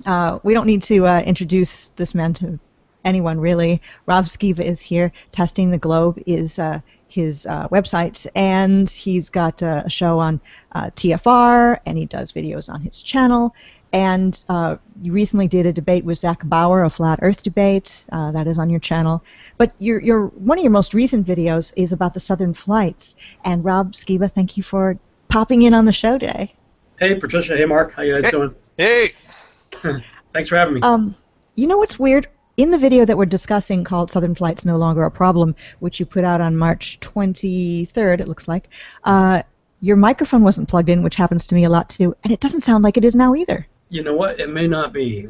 We don't need to introduce this man to anyone, really. Rob Skiba is here. Testing the Globe is his website, and he's got a show on TFR, and he does videos on his channel. And you recently did a debate with Zach Bauer, a flat Earth debate. That is on your channel. But one of your most recent videos is about the Southern Flights. And Rob Skiba, thank you for popping in on the show today. Hey, Patricia. Hey, Mark. How you guys doing? Hey. Thanks for having me. You know what's weird? In the video that we're discussing called Southern Flight's No Longer a Problem, which you put out on March 23rd, it looks like, your microphone wasn't plugged in, which happens to me a lot too, and it doesn't sound like it is now either. You know what? It may not be.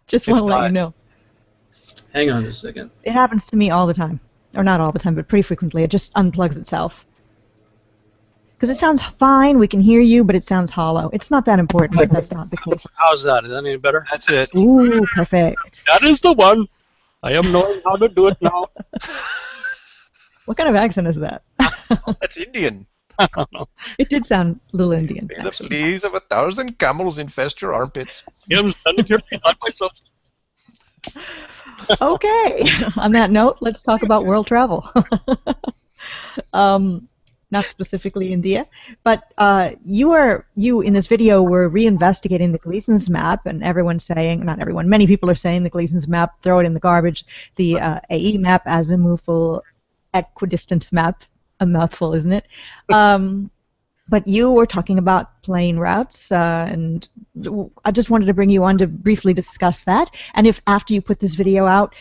Just want to let you know. Hang on just a second. It happens to me all the time. Or not all the time, but pretty frequently. It just unplugs itself. Because it sounds fine, we can hear you, but it sounds hollow. It's not that important, but that's not the case. How's that? Is that any better? That's it. Ooh, perfect. That is the one. I am knowing how to do it now. What kind of accent is that? That's Indian. I don't know. It did sound a little Indian, May the actually. fleas of 1,000 camels infest your armpits. I'm standing here behind myself. Okay. On that note, let's talk about world travel. Not specifically India, but you in this video were reinvestigating the Gleason's map, and everyone's saying, not everyone, many people are saying the Gleason's map, throw it in the garbage. The AE map, azimuthal equidistant map, a mouthful, isn't it? But you were talking about plane routes, and I just wanted to bring you on to briefly discuss that. And if after you put this video out,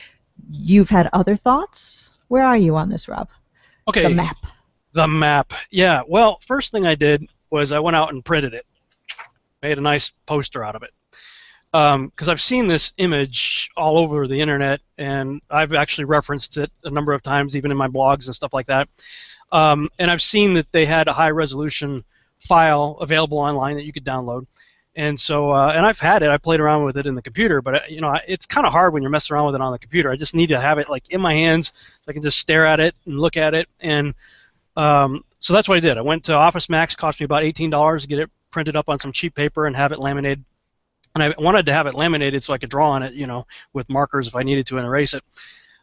you've had other thoughts, where are you on this, Rob? Okay. The map. The map. Yeah. Well, first thing I did was I went out and printed it. Made a nice poster out of it. Because I've seen this image all over the internet, and I've actually referenced it a number of times, even in my blogs and stuff like that. And I've seen that they had a high-resolution file available online that you could download. And so, and I've had it. I played around with it in the computer, but you know, it's kind of hard when you're messing around with it on the computer. I just need to have it like in my hands so I can just stare at it and look at it. And so that's what I did. I went to Office Max. Cost me about $18 to get it printed up on some cheap paper and have it laminated. And I wanted to have it laminated so I could draw on it, you know, with markers if I needed to and erase it.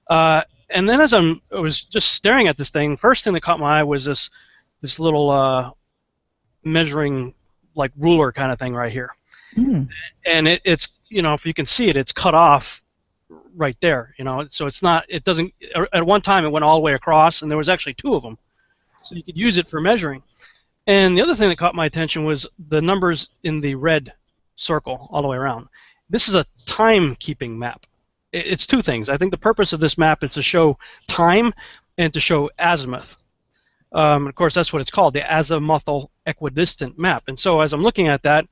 And then as I was just staring at this thing, first thing that caught my eye was this little measuring, like, ruler kind of thing right here. Mm. And it's, you know, if you can see it, it's cut off right there, you know. So it's not, it doesn't, at one time it went all the way across, and there was actually two of them. So you could use it for measuring. And the other thing that caught my attention was the numbers in the red circle all the way around. This is a time-keeping map. It's two things. I think the purpose of this map is to show time and to show azimuth. Of course, that's what it's called, the azimuthal equidistant map. And so as I'm looking at that,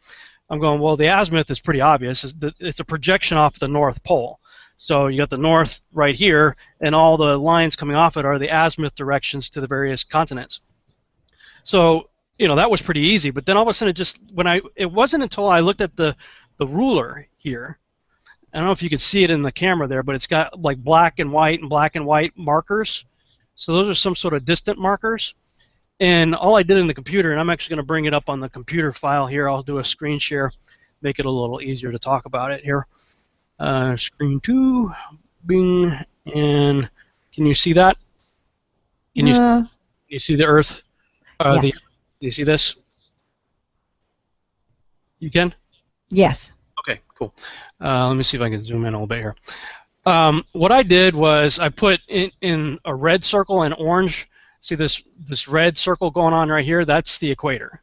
I'm going, well, the azimuth is pretty obvious. It's a projection off the North Pole. So you got the north right here, and all the lines coming off it are the azimuth directions to the various continents. So, you know, that was pretty easy. But then all of a sudden, it wasn't until I looked at the ruler here. I don't know if you could see it in the camera there, but it's got like black and white markers. So those are some sort of distant markers. And all I did in the computer, and I'm actually going to bring it up on the computer file here. I'll do a screen share, make it a little easier to talk about it here. Screen 2, bing, and can you see that? Can you see the Earth? Yes. Do you see this? You can? Yes. Okay, cool. Let me see if I can zoom in a little bit here. What I did was I put in a red circle and orange. See this red circle going on right here? That's the equator.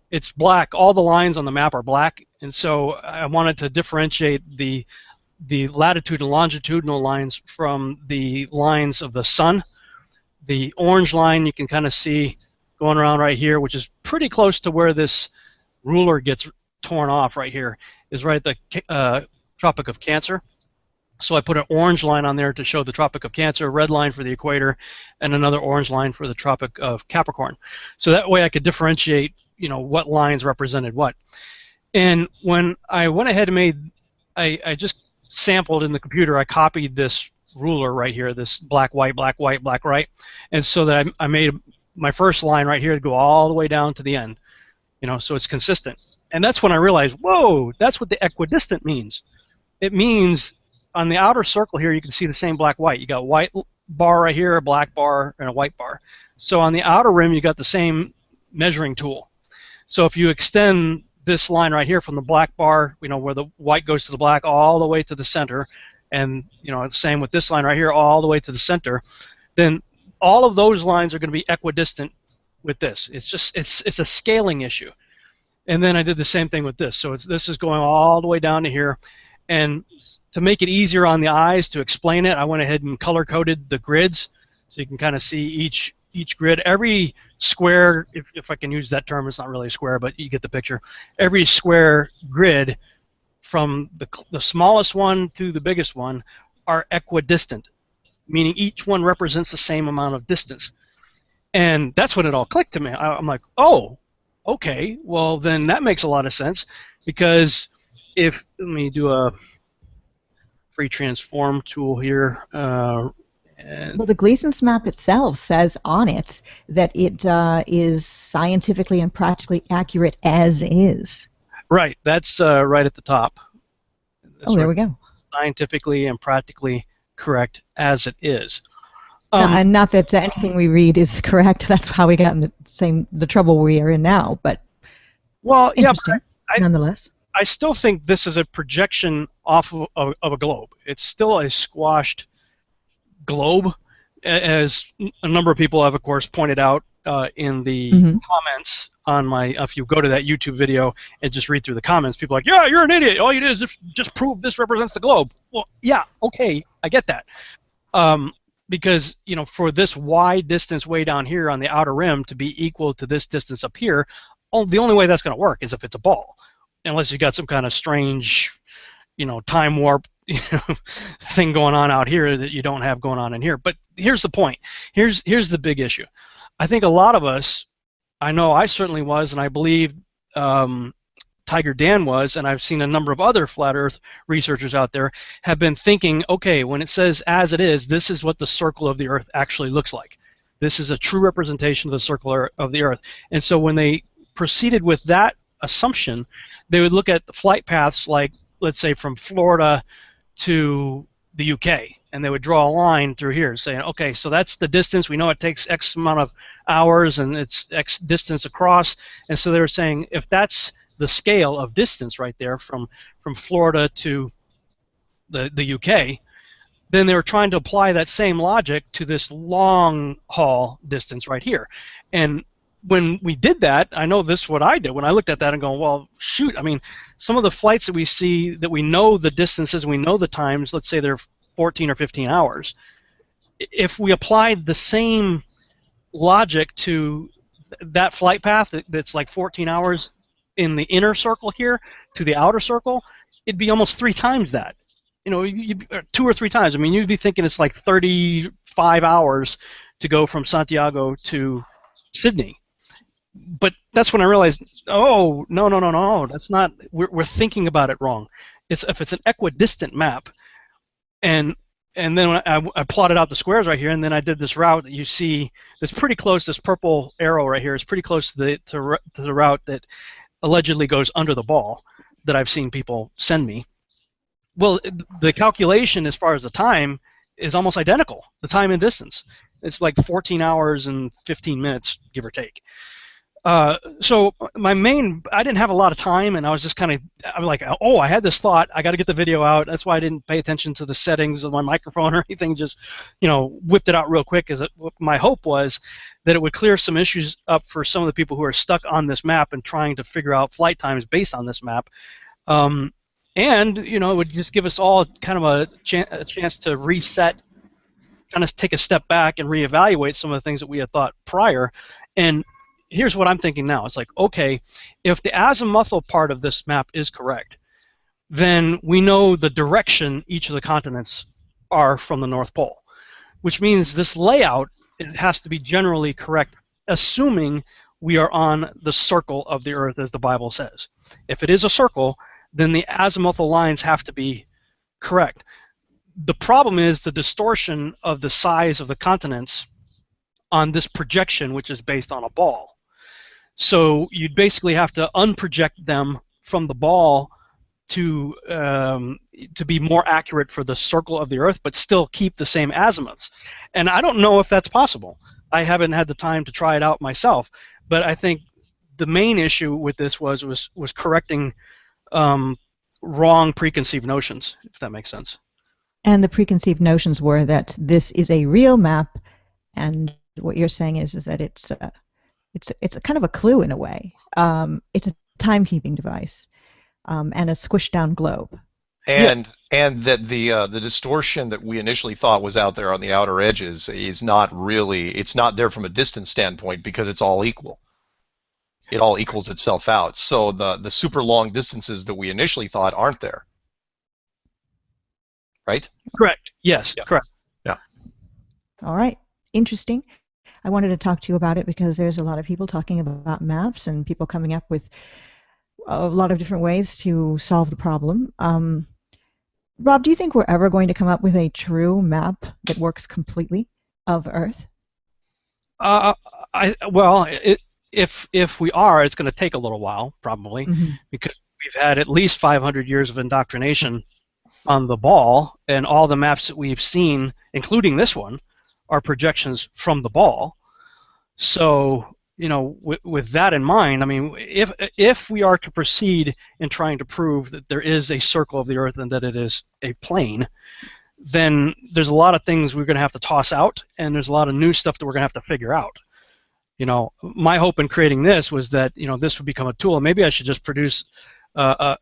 It's black. All the lines on the map are black, and so I wanted to differentiate the latitude and longitudinal lines from the lines of the sun. The orange line you can kind of see going around right here, which is pretty close to where this ruler gets torn off right here, is right at the Tropic of Cancer. So I put an orange line on there to show the Tropic of Cancer, a red line for the equator, and another orange line for the Tropic of Capricorn. So that way I could differentiate, you know, what lines represented what. And when I went ahead and I just sampled in the computer, I copied this ruler right here, this black, white, black, right, and so that I made my first line right here to go all the way down to the end, you know, so it's consistent. And that's when I realized, whoa, that's what the equidistant means. It means on the outer circle here, you can see the same black-white. You got white bar right here, a black bar, and a white bar. So on the outer rim, you got the same measuring tool. So if you extend this line right here from the black bar, where the white goes to the black, all the way to the center, and it's the same with this line right here, all the way to the center, then all of those lines are going to be equidistant with this. It's a scaling issue. And then I did the same thing with this. So this is going all the way down to here. And to make it easier on the eyes to explain it, I went ahead and color-coded the grids so you can kind of see each grid. Every square, if I can use that term, it's not really a square, but you get the picture. Every square grid from the smallest one to the biggest one are equidistant, meaning each one represents the same amount of distance. And that's when it all clicked to me. I'm like, oh, okay, well then that makes a lot of sense, because let me do a free transform tool here. Well, the Gleason's map itself says on it that it is scientifically and practically accurate as is. Right, that's right at the top. That's there we go. Scientifically and practically correct as it is. And not that anything we read is correct. That's how we got in the trouble we are in now. But interesting, nonetheless. I still think this is a projection off of a globe. It's still a squashed globe, as a number of people have, of course, pointed out in the comments on if you go to that YouTube video and just read through the comments, people are like, yeah, you're an idiot. All you did is just prove this represents the globe. Well, yeah, okay, I get that. Because, for this wide distance way down here on the outer rim to be equal to this distance up here, the only way that's going to work is if it's a ball. Unless you got some kind of strange, time warp, thing going on out here that you don't have going on in here. But here's the point. Here's the big issue. I think a lot of us, I know I certainly was, and I believe Tiger Dan was, and I've seen a number of other flat Earth researchers out there, have been thinking, okay, when it says as it is, this is what the circle of the Earth actually looks like. This is a true representation of the circle of the Earth. And so when they proceeded with that assumption, they would look at the flight paths, like, let's say, from Florida to the UK, and they would draw a line through here saying, okay, so that's the distance. We know it takes X amount of hours, and it's X distance across. And so they were saying, if that's the scale of distance right there from Florida to the UK, then they were trying to apply that same logic to this long haul distance right here. And when we did that, I know this is what I did when I looked at that and go, well, shoot, I mean, some of the flights that we see that we know the distances, we know the times, let's say they're 14 or 15 hours. If we applied the same logic to that flight path that's like 14 hours in the inner circle here to the outer circle, it'd be almost 3 times that. 2 or 3 times. I mean, you'd be thinking it's like 35 hours to go from Santiago to Sydney. But that's when I realized, oh, no, that's not, we're thinking about it wrong. If it's an equidistant map, and then when I plotted out the squares right here, and then I did this route that you see that's pretty close, this purple arrow right here is pretty close to the route that allegedly goes under the ball that I've seen people send me. Well, the calculation as far as the time is almost identical, the time and distance. It's like 14 hours and 15 minutes, give or take. So I didn't have a lot of time, and I was just I'm like, oh, I had this thought, I got to get the video out. That's why I didn't pay attention to the settings of my microphone or anything. Just, whipped it out real quick. My hope was that it would clear some issues up for some of the people who are stuck on this map and trying to figure out flight times based on this map. And it would just give us all kind of a chance to reset, kind of take a step back and reevaluate some of the things that we had thought prior. And here's what I'm thinking now. It's like, okay, if the azimuthal part of this map is correct, then we know the direction each of the continents are from the North Pole, which means this layout, it has to be generally correct, assuming we are on the circle of the Earth as the Bible says. If it is a circle, then the azimuthal lines have to be correct. The problem is the distortion of the size of the continents on this projection, which is based on a ball. So you'd basically have to unproject them from the ball to be more accurate for the circle of the Earth, but still keep the same azimuths. And I don't know if that's possible. I haven't had the time to try it out myself, but I think the main issue with this was correcting wrong preconceived notions, if that makes sense. And the preconceived notions were that this is a real map, and what you're saying is that it's a kind of a clue in a way. It's a timekeeping device, and a squished down globe. And that the distortion that we initially thought was out there on the outer edges is not really, it's not there from a distance standpoint because it's all equal. It all equals itself out. So the super long distances that we initially thought aren't there. Right? Correct. Yes, Yeah. correct. Yeah. All right. Interesting. I wanted to talk to you about it because there's a lot of people talking about maps and people coming up with a lot of different ways to solve the problem. Rob, do you think we're ever going to come up with a true map that works completely of Earth? If we are, it's going to take a little while, probably, because we've had at least 500 years of indoctrination on the ball, and all the maps that we've seen, including this one, are projections from the ball. So, you know, with that in mind, I mean, if we are to proceed in trying to prove that there is a circle of the Earth and that it is a plane, then there's a lot of things we're going to have to toss out, and there's a lot of new stuff that we're going to have to figure out. You know, my hope in creating this was that, you know, this would become a tool. Maybe I should just produce or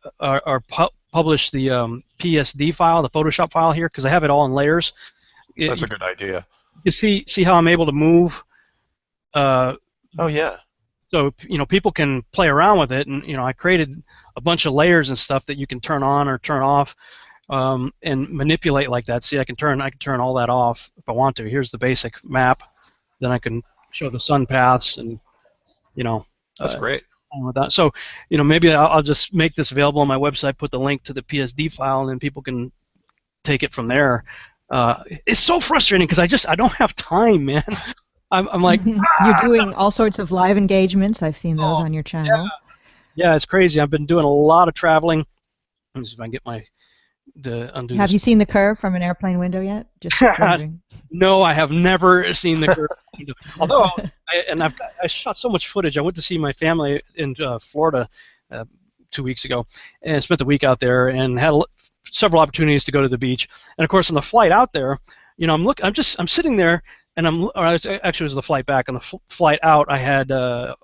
publish the PSD file, the Photoshop file here, because I have it all in layers. That's a good idea. You see how I'm able to move? Oh yeah. So, you know, people can play around with it, and, you know, I created a bunch of layers and stuff that you can turn on or turn off, and manipulate like that. See, I can turn all that off if I want to. Here's the basic map. Then I can show the sun paths, and, you know. That's great. With that. So, you know, maybe I'll just make this available on my website, put the link to the PSD file, and then people can take it from there. It's so frustrating because I don't have time, man. I'm like, You're doing all sorts of live engagements. I've seen those on your channel. Yeah, it's crazy. I've been doing a lot of traveling. Let me see if I can get undo Have this. you seen the curve from an airplane window yet? Just wondering. No, I have never seen the curve. Although, I shot so much footage. I went to see my family in Florida 2 weeks ago, and spent the week out there, and had several opportunities to go to the beach. And of course, on the flight out there, you know, I'm sitting there, and actually it was the flight back. On the flight out, I had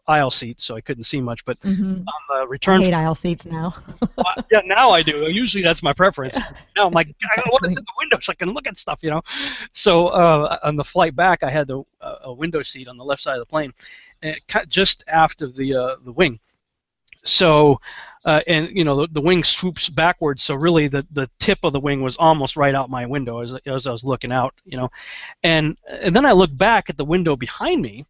aisle seats, so I couldn't see much. But on the return, I hate aisle seats now. yeah, now I do. Usually that's my preference. Now I'm like, I want to sit in the window so I can look at stuff, you know. So on the flight back, I had a window seat on the left side of the plane, and just after the wing. So, and you know, the wing swoops backwards, so really the tip of the wing was almost right out my window as I was looking out, you know. And then I looked back at the window behind me,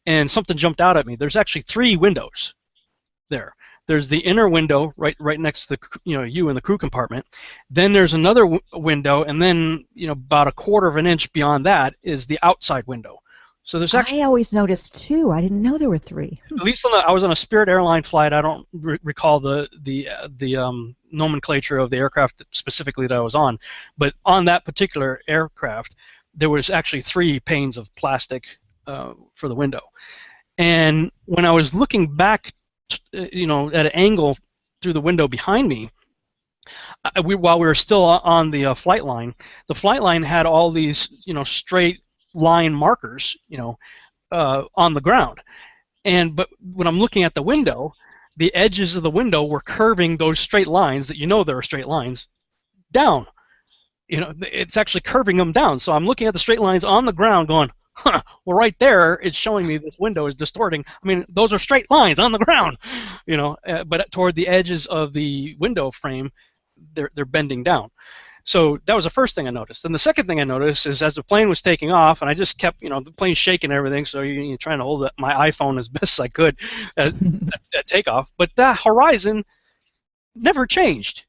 and something jumped out at me. There's actually 3 windows there. There's the inner window right next to you in the crew compartment. Then there's another window, and then, you know, about 1/4 of an inch beyond that is the outside window. So there's actually. I always noticed 2. I didn't know there were 3. At least I was on a Spirit airline flight. I don't recall the nomenclature of the aircraft specifically that I was on, but on that particular aircraft, there was actually 3 panes of plastic for the window. And when I was looking back, you know, at an angle through the window behind me, while we were still on the flight line, the flight line had all these, you know, straight line markers, you know, on the ground. But when I'm looking at the window, the edges of the window were curving those straight lines that, you know, there are straight lines down. You know, it's actually curving them down. So I'm looking at the straight lines on the ground going, huh, well, right there it's showing me this window is distorting. I mean, those are straight lines on the ground, you know, but toward the edges of the window frame, they're bending down. So that was the first thing I noticed. And the second thing I noticed is as the plane was taking off, and I just kept, you know, the plane shaking and everything, so you're trying to hold my iPhone as best as I could at takeoff. But that horizon never changed.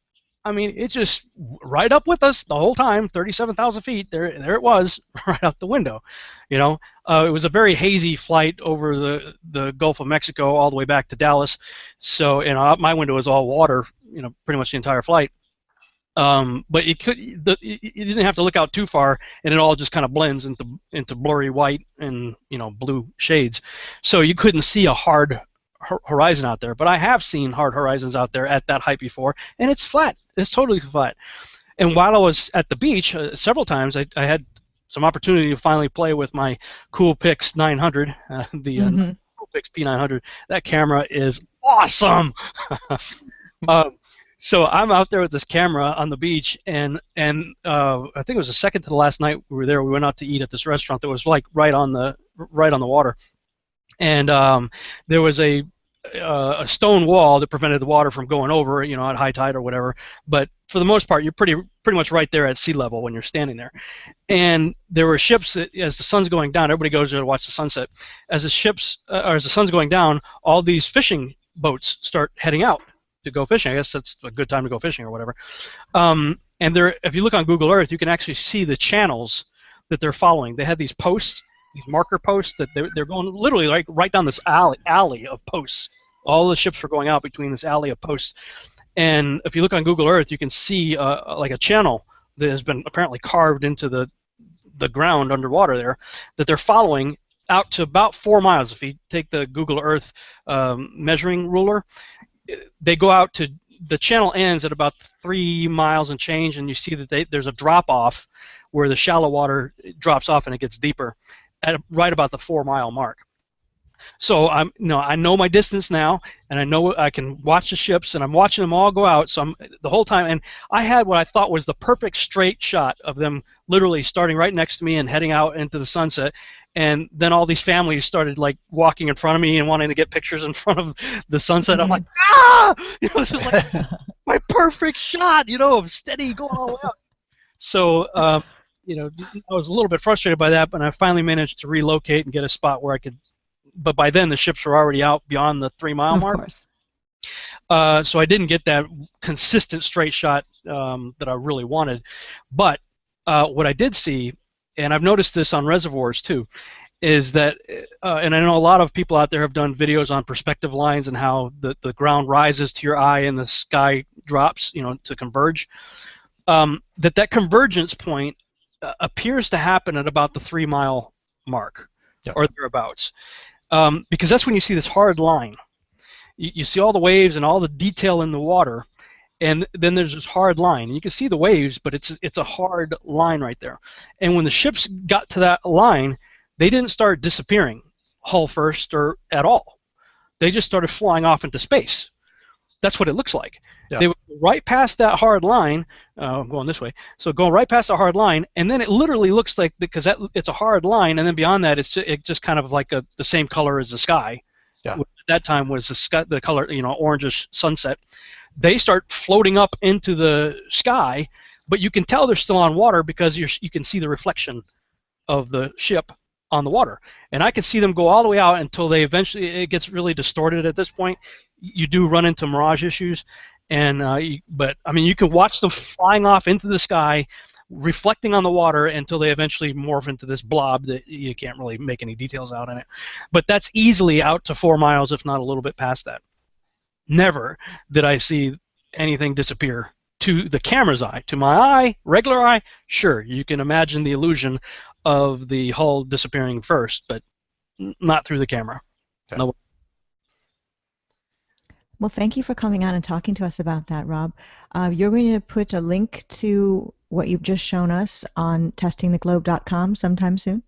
I mean, it just right up with us the whole time, 37,000 feet. There it was, right out the window. You know, it was a very hazy flight over the Gulf of Mexico all the way back to Dallas. So, you know, my window was all water. You know, pretty much the entire flight. But you didn't have to look out too far, and it all just kind of blends into blurry white and, you know, blue shades. So you couldn't see a hard horizon out there. But I have seen hard horizons out there at that height before, and it's flat. It's totally flat. And while I was at the beach, several times I had some opportunity to finally play with my Coolpix 900, the Coolpix P900. That camera is awesome. So I'm out there with this camera on the beach, and I think it was the second to the last night we were there. We went out to eat at this restaurant that was like right on the water, and there was a stone wall that prevented the water from going over, you know, at high tide or whatever. But for the most part, you're pretty much right there at sea level when you're standing there. And there were ships that, as the sun's going down, everybody goes there to watch the sunset. As the sun's going down, all these fishing boats start heading out to go fishing. I guess that's a good time to go fishing or whatever. And if you look on Google Earth, you can actually see the channels that they're following. They had these posts, these marker posts that they're going literally like right down this alley of posts. All the ships were going out between this alley of posts. And if you look on Google Earth, you can see like a channel that has been apparently carved into the ground underwater there that they're following out to about 4 miles. If you take the Google Earth measuring ruler, they go out to the channel ends at about 3 miles and change, and you see that there's a drop off where the shallow water drops off and it gets deeper at right about the 4 mile mark. So I know my distance now, and I know I can watch the ships, and I'm watching them all go out. So the whole time, and I had what I thought was the perfect straight shot of them literally starting right next to me and heading out into the sunset. And then all these families started like walking in front of me and wanting to get pictures in front of the sunset. I'm like, ah! You know, it's just like my perfect shot, you know, of steady going all the way up. So, you know, I was a little bit frustrated by that, but I finally managed to relocate and get a spot where I could. But by then the ships were already out beyond the 3 mile mark. Of course. So I didn't get that consistent straight shot that I really wanted. But what I did see, and I've noticed this on reservoirs too, is that, and I know a lot of people out there have done videos on perspective lines and how the ground rises to your eye and the sky drops, you know, to converge. That convergence point appears to happen at about the 3 mile mark, yep, or thereabouts. Because that's when you see this hard line. You see all the waves and all the detail in the water, and then there's this hard line. And you can see the waves, but it's a hard line right there. And when the ships got to that line, they didn't start disappearing hull first or at all. They just started flying off into space. That's what it looks like. Yeah. They went right past that hard line. I'm going this way. So going right past the hard line, and then it literally looks like, because it's a hard line, and then beyond that, it's just kind of like the same color as the sky. Yeah. Which at that time was the color, you know, orangish sunset. They start floating up into the sky, but you can tell they're still on water because you can see the reflection of the ship on the water. And I can see them go all the way out until they eventually, it gets really distorted at this point. You do run into mirage issues, and but I mean, you can watch them flying off into the sky, reflecting on the water until they eventually morph into this blob that you can't really make any details out in it. But that's easily out to 4 miles, if not a little bit past that. Never did I see anything disappear to the camera's eye. To my eye, regular eye, sure, you can imagine the illusion of the hull disappearing first, but not through the camera. Okay. No. Well, thank you for coming on and talking to us about that, Rob. You're going to put a link to what you've just shown us on testingtheglobe.com sometime soon?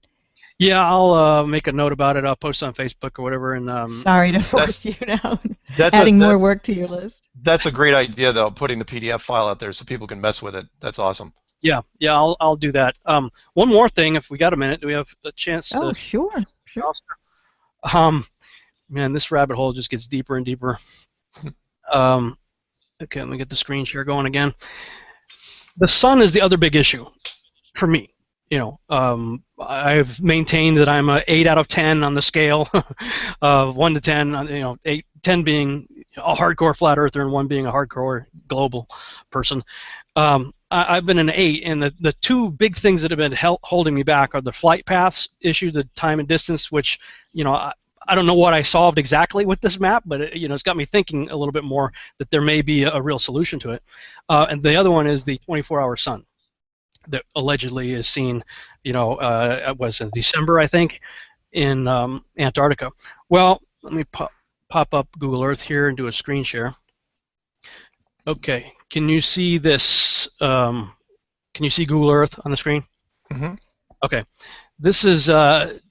Yeah, I'll make a note about it. I'll post it on Facebook or whatever. And sorry to force you now. Adding more work to your list. That's a great idea, though, putting the PDF file out there so people can mess with it. That's awesome. Yeah, I'll do that. One more thing, if we got a minute, do we have a chance to? Oh, sure. Man, this rabbit hole just gets deeper and deeper. Okay, let me get the screen share going again. The sun is the other big issue for me. You know, I've maintained that I'm a 8 out of 10 on the scale of 1 to 10. You know, 8 10 being a hardcore flat earther and 1 being a hardcore global person. I've been an 8, and the two big things that have been holding me back are the flight paths issue, the time and distance, which, I don't know what I solved exactly with this map, but it's got me thinking a little bit more that there may be a real solution to it. And the other one is the 24-hour sun that allegedly is seen, it was in December, I think, in Antarctica. Well, let me pop up Google Earth here and do a screen share. Okay, can you see this? Can you see Google Earth on the screen? Mm-hmm. Okay, this is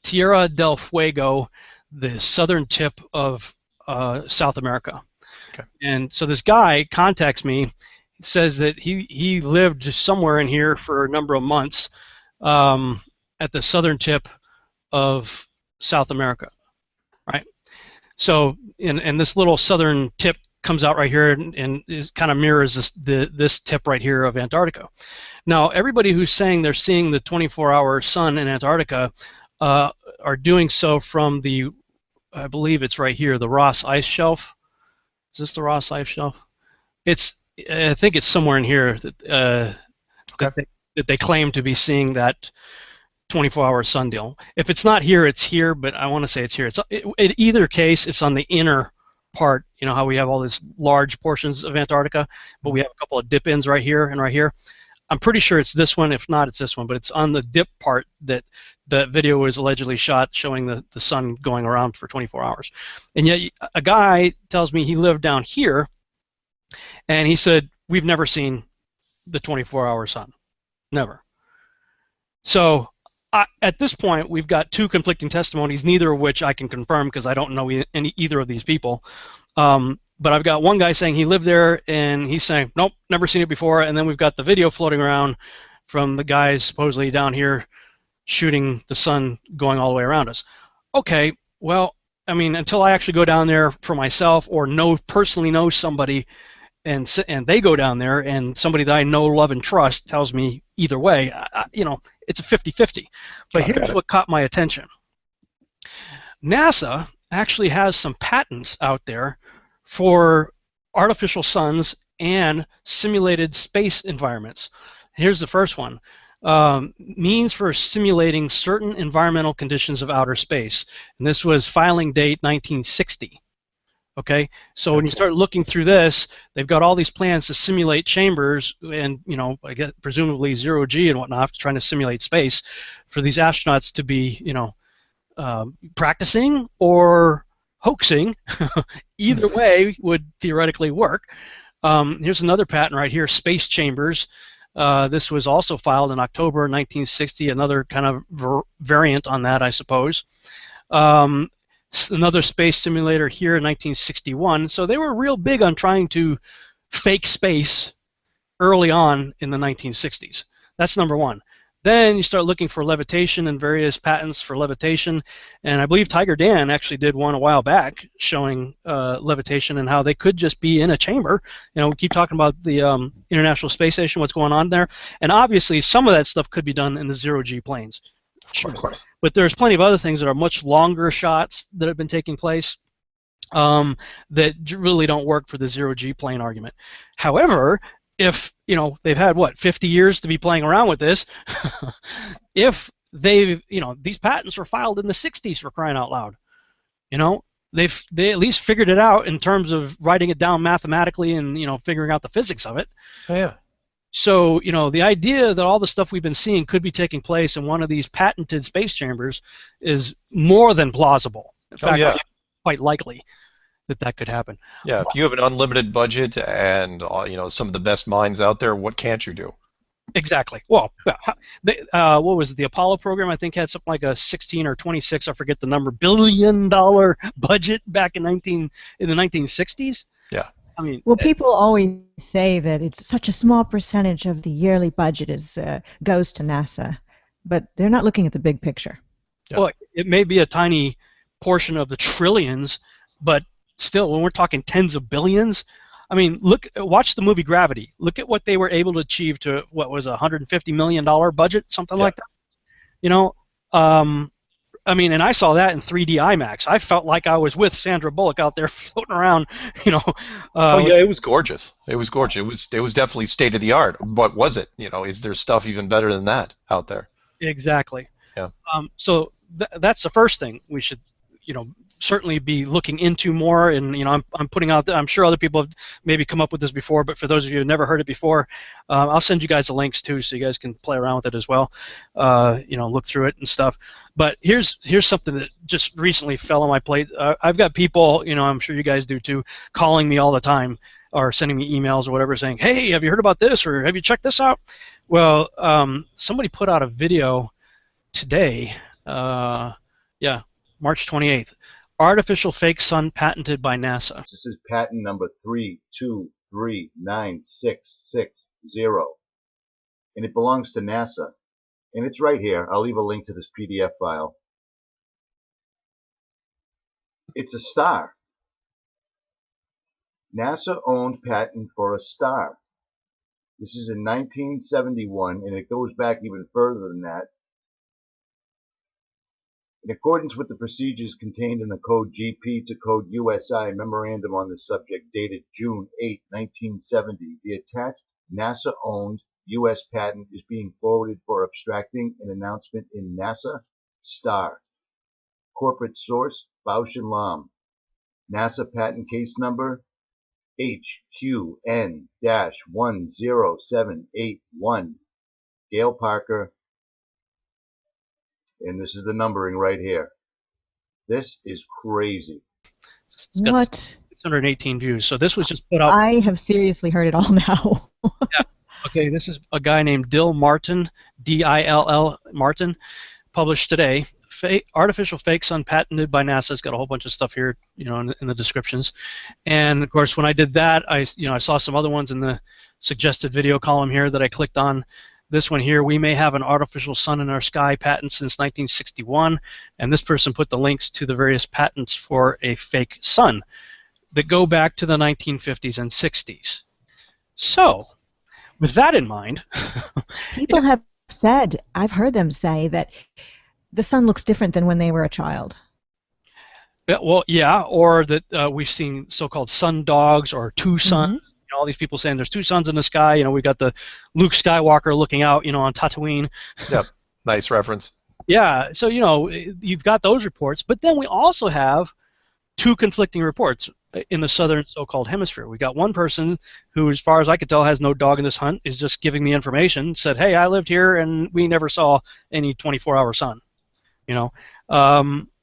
Tierra del Fuego, the southern tip of South America. Okay. And so this guy contacts me, says that he lived somewhere in here for a number of months at the southern tip of South America, right? So, and this little southern tip comes out right here and is kind of mirrors this tip right here of Antarctica. Now, everybody who's saying they're seeing the 24-hour sun in Antarctica are doing so from the, I believe it's right here, the Ross Ice Shelf. Is this the Ross Ice Shelf? I think it's somewhere in here that that they claim to be seeing that 24-hour sun deal. If it's not here, it's here, but I want to say it's here. In either case, it's on the inner part. You know how we have all these large portions of Antarctica, but we have a couple of dip-ins right here and right here. I'm pretty sure it's this one. If not, it's this one, but it's on the dip part that the video was allegedly shot showing the sun going around for 24 hours. And yet a guy tells me he lived down here, and he said, we've never seen the 24-hour sun. Never. So at this point, we've got two conflicting testimonies, neither of which I can confirm because I don't know either of these people. But I've got one guy saying he lived there, and he's saying, nope, never seen it before. And then we've got the video floating around from the guys supposedly down here shooting the sun going all the way around us. Okay, well, I mean, until I actually go down there for myself or personally know somebody and they go down there and somebody that I know, love, and trust tells me either way, it's a 50-50. But here's what caught my attention. NASA actually has some patents out there for artificial suns and simulated space environments. Here's the first one. Means for simulating certain environmental conditions of outer space. And this was filing date 1960. Okay, so when you start looking through this, they've got all these plans to simulate chambers and, I guess presumably zero G and whatnot, trying to simulate space for these astronauts to be, practicing or hoaxing. Either way would theoretically work. Here's another patent right here, space chambers. This was also filed in October 1960, another kind of variant on that, I suppose. Another space simulator here in 1961. So they were real big on trying to fake space early on in the 1960s. That's number one. Then you start looking for levitation and various patents for levitation. And I believe Tiger Dan actually did one a while back showing levitation and how they could just be in a chamber. We keep talking about the International Space Station, what's going on there. And obviously some of that stuff could be done in the zero-G planes. Sure. Of course. But there's plenty of other things that are much longer shots that have been taking place that really don't work for the zero-G plane argument. However, if they've had 50 years to be playing around with this, if they've these patents were filed in the 60s, for crying out loud, they at least figured it out in terms of writing it down mathematically and figuring out the physics of it. Oh, yeah. So, the idea that all the stuff we've been seeing could be taking place in one of these patented space chambers is more than plausible. In fact, quite likely that could happen. Yeah, if you have an unlimited budget and some of the best minds out there, what can't you do? Exactly. Well, what was it? The Apollo program, I think, had something like a 16 or 26, I forget the number, billion-dollar budget back in the 1960s. Yeah. I mean, well, people always say that it's such a small percentage of the yearly budget goes to NASA, but they're not looking at the big picture. Yeah. Well, it may be a tiny portion of the trillions, but still, when we're talking tens of billions, I mean, watch the movie Gravity. Look at what they were able to achieve to what was a $150 million budget, something like that. I mean, and I saw that in 3D IMAX. I felt like I was with Sandra Bullock out there floating around, you know. Oh yeah, it was gorgeous. It was gorgeous. It was definitely state of the art. But was it? You know, is there stuff even better than that out there? Exactly. Yeah. So that's the first thing we should, you know, certainly be looking into more. And you know, I'm putting out. I'm sure other people have maybe come up with this before, but for those of you who have never heard it before, I'll send you guys the links too, so you guys can play around with it as well. You know, look through it and stuff. But here's something that just recently fell on my plate. I've got people, you know, I'm sure you guys do too, calling me all the time or sending me emails or whatever, saying, "Hey, have you heard about this? Or have you checked this out?" Well, somebody put out a video today. Yeah, March 28th. Artificial fake sun patented by NASA. This is patent number 3239660, and it belongs to NASA. And it's right here. I'll leave a link to this PDF file. It's a star. NASA owned patent for a star. This is in 1971, and it goes back even further than that. In accordance with the procedures contained in the Code GP to Code USI memorandum on this subject dated June 8, 1970, the attached NASA-owned U.S. patent is being forwarded for abstracting an announcement in NASA Star. Corporate source, Bausch & Lomb. NASA patent case number HQN-10781. Gail Parker. And this is the numbering right here. This is crazy. It's got What? 618 views. So this was just put out. I have seriously heard it all now. Yeah. Okay, this is a guy named Dill Martin, D-I-L-L Martin, published today. Artificial fake sun patented by NASA. It's got a whole bunch of stuff here, you know, in the descriptions. And of course, when I did that, I saw some other ones in the suggested video column here that I clicked on. This one here, we may have an artificial sun in our sky patent since 1961, and this person put the links to the various patents for a fake sun that go back to the 1950s and 60s. So, with that in mind, People have said, I've heard them say that the sun looks different than when they were a child. well, yeah, or that we've seen so-called sun dogs or two suns. You know, all these people saying there's two suns in the sky. You know, we got the Luke Skywalker looking out, you know, on Tatooine. Yep. Nice reference. Yeah, so you know, you've got those reports, but then we also have two conflicting reports in the southern so-called hemisphere. We got one person who, as far as I could tell, has no dog in this hunt, is just giving me information, said, hey, I lived here and we never saw any 24-hour sun, you know.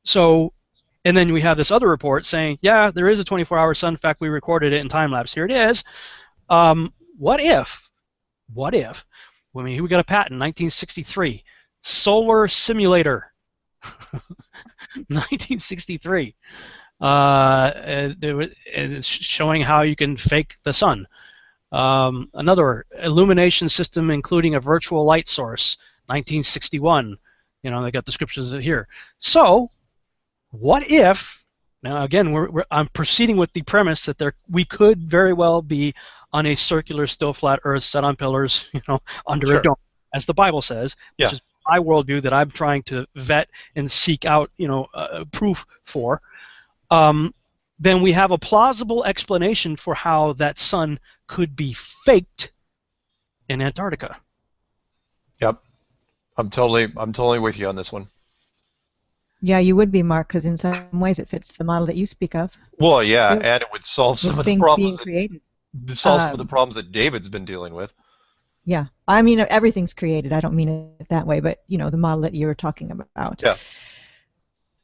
So, and then we have this other report saying, yeah, there is a 24-hour sun. In fact, we recorded it in time-lapse. Here it is. What if, I mean, we got a patent, 1963, solar simulator, 1963. It's showing how you can fake the sun. Another illumination system including a virtual light source, 1961. You know, they got descriptions here. So, what if? Now, again, I'm proceeding with the premise that we could very well be on a circular, still flat Earth set on pillars, you know, under a dome, as the Bible says, which is my worldview that I'm trying to vet and seek out, you know, proof for. Then we have a plausible explanation for how that sun could be faked in Antarctica. Yep, I'm totally with you on this one. Yeah, you would be, Mark, because in some ways it fits the model that you speak of. Well, yeah, and it would solve some of the problems. Some of the problems that David's been dealing with. Yeah, I mean everything's created. I don't mean it that way, but you know the model that you were talking about. Yeah,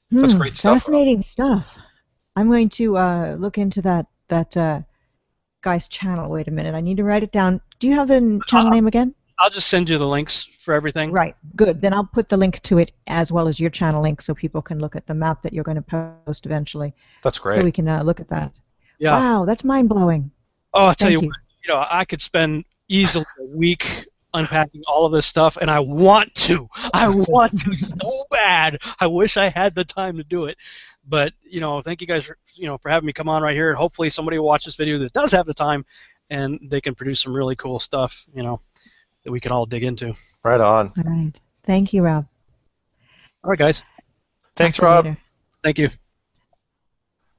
that's great stuff. Fascinating stuff. I'm going to look into that guy's channel. Wait a minute, I need to write it down. Do you have the channel name again? I'll just send you the links for everything. Right, good. Then I'll put the link to it as well as your channel link so people can look at the map that you're going to post eventually. That's great. So we can look at that. Yeah. Wow, that's mind-blowing. Oh, I'll tell you what, you know, I could spend easily a week unpacking all of this stuff, and I want to so bad. I wish I had the time to do it. But, you know, thank you guys for, you know, for having me come on right here, and hopefully somebody will watch this video that does have the time, and they can produce some really cool stuff, you know, that we can all dig into. Right on. All right. Thank you, Rob. All right, guys. Thanks, Talk to you Rob. later. Thank you.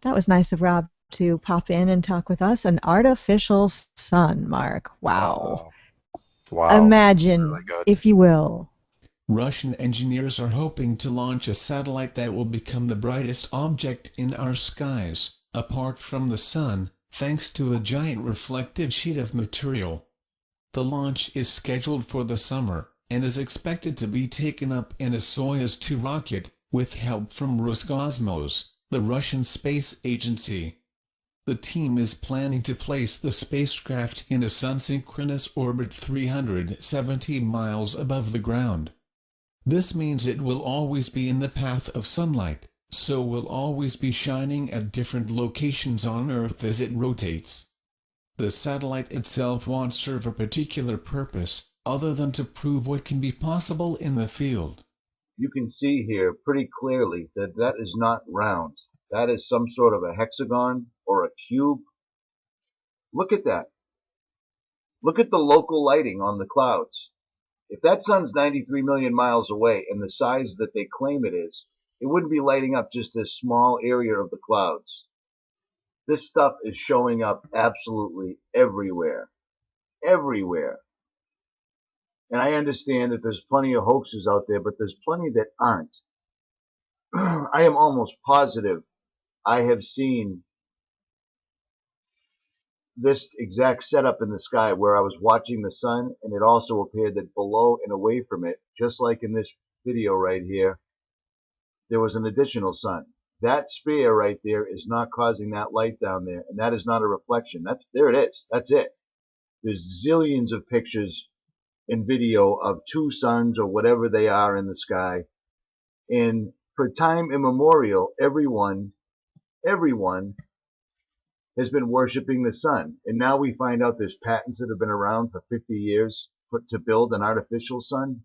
That was nice of Rob to pop in and talk with us. An artificial sun, Mark. Wow. Wow. Imagine, Really good. if you will. Russian engineers are hoping to launch a satellite that will become the brightest object in our skies, apart from the sun, thanks to a giant reflective sheet of material. The launch is scheduled for the summer, and is expected to be taken up in a Soyuz 2 rocket, with help from Roscosmos, the Russian space agency. The team is planning to place the spacecraft in a sun-synchronous orbit 370 miles above the ground. This means it will always be in the path of sunlight, so will always be shining at different locations on Earth as it rotates. The satellite itself won't serve a particular purpose, other than to prove what can be possible in the field. You can see here pretty clearly that that is not round. That is some sort of a hexagon or a cube. Look at that. Look at the local lighting on the clouds. If that sun's 93 million miles away and the size that they claim it is, it wouldn't be lighting up just this small area of the clouds. This stuff is showing up absolutely everywhere. Everywhere. And I understand that there's plenty of hoaxes out there, but there's plenty that aren't. I am almost positive I have seen this exact setup in the sky where I was watching the sun, and it also appeared that below and away from it, just like in this video right here, there was an additional sun. That sphere right there is not causing that light down there, and that is not a reflection. There it is. That's it. There's zillions of pictures and video of two suns or whatever they are in the sky. And for time immemorial, everyone has been worshiping the sun. And now we find out there's patents that have been around for 50 years to build an artificial sun.